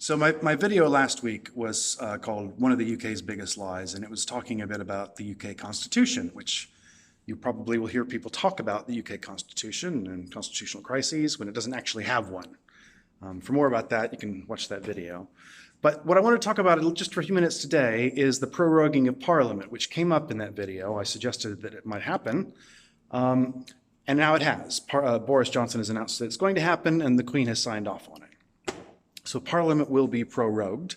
So my video last week was called One of the UK's Biggest Lies, and it was talking a bit about the UK Constitution, which you probably will hear people talk about the UK Constitution and constitutional crises when it doesn't actually have one. For more about that, you can watch that video. But what I want to talk about just for a few minutes today is the proroguing of Parliament, which came up in that video. I suggested that it might happen, and now it has. Boris Johnson has announced that it's going to happen, and the Queen has signed off on it. So Parliament will be prorogued.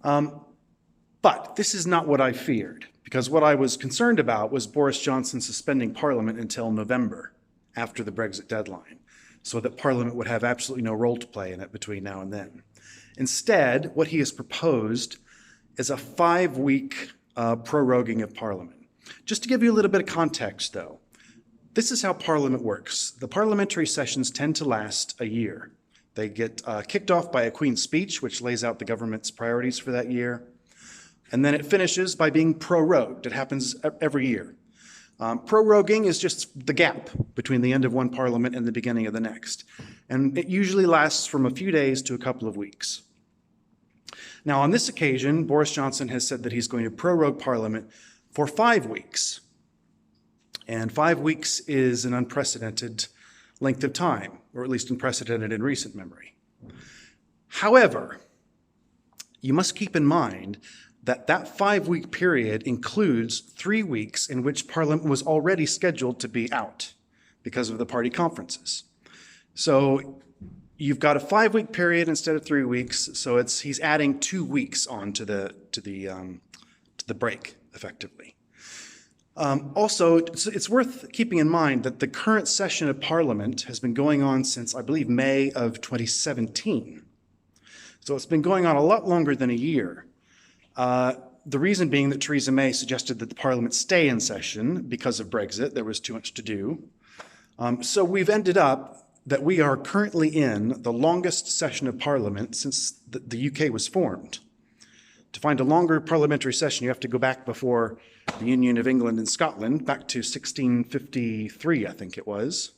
But this is not what I feared, because what I was concerned about was Boris Johnson suspending Parliament until November, after the Brexit deadline, so that Parliament would have absolutely no role to play in it between now and then. Instead, what he has proposed is a 5-week proroguing of Parliament. Just to give you a little bit of context, though, this is how Parliament works. The parliamentary sessions tend to last a year. They get kicked off by a Queen's speech, which lays out the government's priorities for that year. And then it finishes by being prorogued. It happens every year. Proroguing is just the gap between the end of one parliament and the beginning of the next. And it usually lasts from a few days to a couple of weeks. Now, on this occasion, Boris Johnson has said that he's going to prorogue Parliament for 5 weeks. And 5 weeks is an unprecedented length of time, or at least unprecedented in recent memory. However, you must keep in mind that that 5-week period includes 3 weeks in which Parliament was already scheduled to be out because of the party conferences. So you've got a 5-week period instead of 3 weeks, so he's adding 2 weeks on to the break, effectively. Also, it's worth keeping in mind that the current session of Parliament has been going on since, I believe, May of 2017. So it's been going on a lot longer than a year. The reason being that Theresa May suggested that the Parliament stay in session because of Brexit. There was too much to do. So we've ended up that we are currently in the longest session of Parliament since the UK was formed. To find a longer parliamentary session, you have to go back before the Union of England and Scotland, back to 1653, I think it was,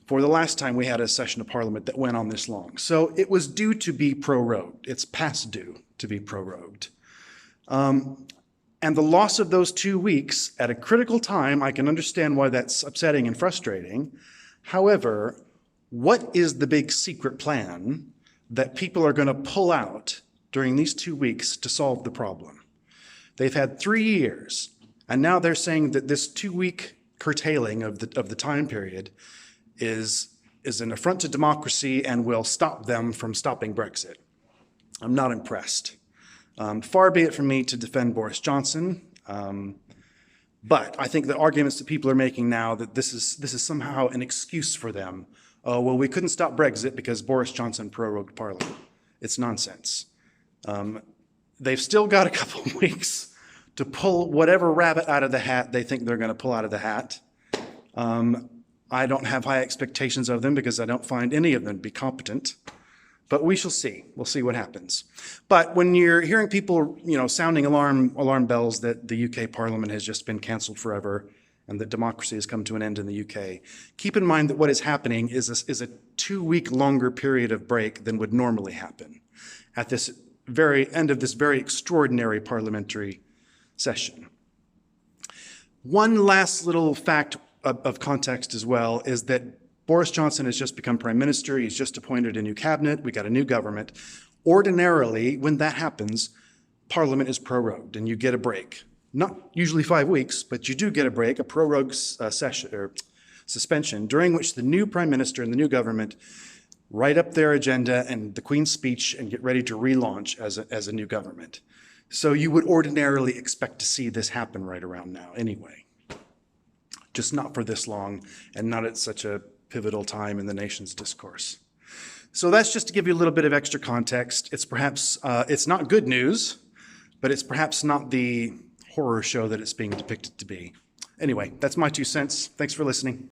for the last time we had a session of Parliament that went on this long. So it was due to be prorogued. It's past due to be prorogued. And the loss of those 2 weeks at a critical time, I can understand why that's upsetting and frustrating. However, what is the big secret plan that people are going to pull out during these 2 weeks to solve the problem? They've had 3 years, and now they're saying that this 2-week curtailing of the time period is an affront to democracy and will stop them from stopping Brexit. I'm not impressed. Far be it from me to defend Boris Johnson, but I think the arguments that people are making now that this is somehow an excuse for them. Oh, well, we couldn't stop Brexit because Boris Johnson prorogued Parliament. It's nonsense. They've still got a couple of weeks to pull whatever rabbit out of the hat they think they're going to pull out of the hat. I don't have high expectations of them because I don't find any of them to be competent. But we shall see. We'll see what happens. But when you're hearing people, sounding alarm bells that the UK Parliament has just been cancelled forever and that democracy has come to an end in the UK, keep in mind that what is happening is a 2-week longer period of break than would normally happen at this very end of this very extraordinary parliamentary session. One last little fact of context as well is that Boris Johnson has just become prime minister. He's just appointed a new cabinet. We got a new government. Ordinarily, when that happens, Parliament is prorogued and you get a break. Not usually 5 weeks, but you do get a break, a prorogue session or suspension, during which the new prime minister and the new government write up their agenda and the Queen's speech and get ready to relaunch as a new government. So you would ordinarily expect to see this happen right around now anyway. Just not for this long and not at such a pivotal time in the nation's discourse. So that's just to give you a little bit of extra context. It's perhaps, it's not good news, but it's perhaps not the horror show that it's being depicted to be. Anyway, that's my 2 cents. Thanks for listening.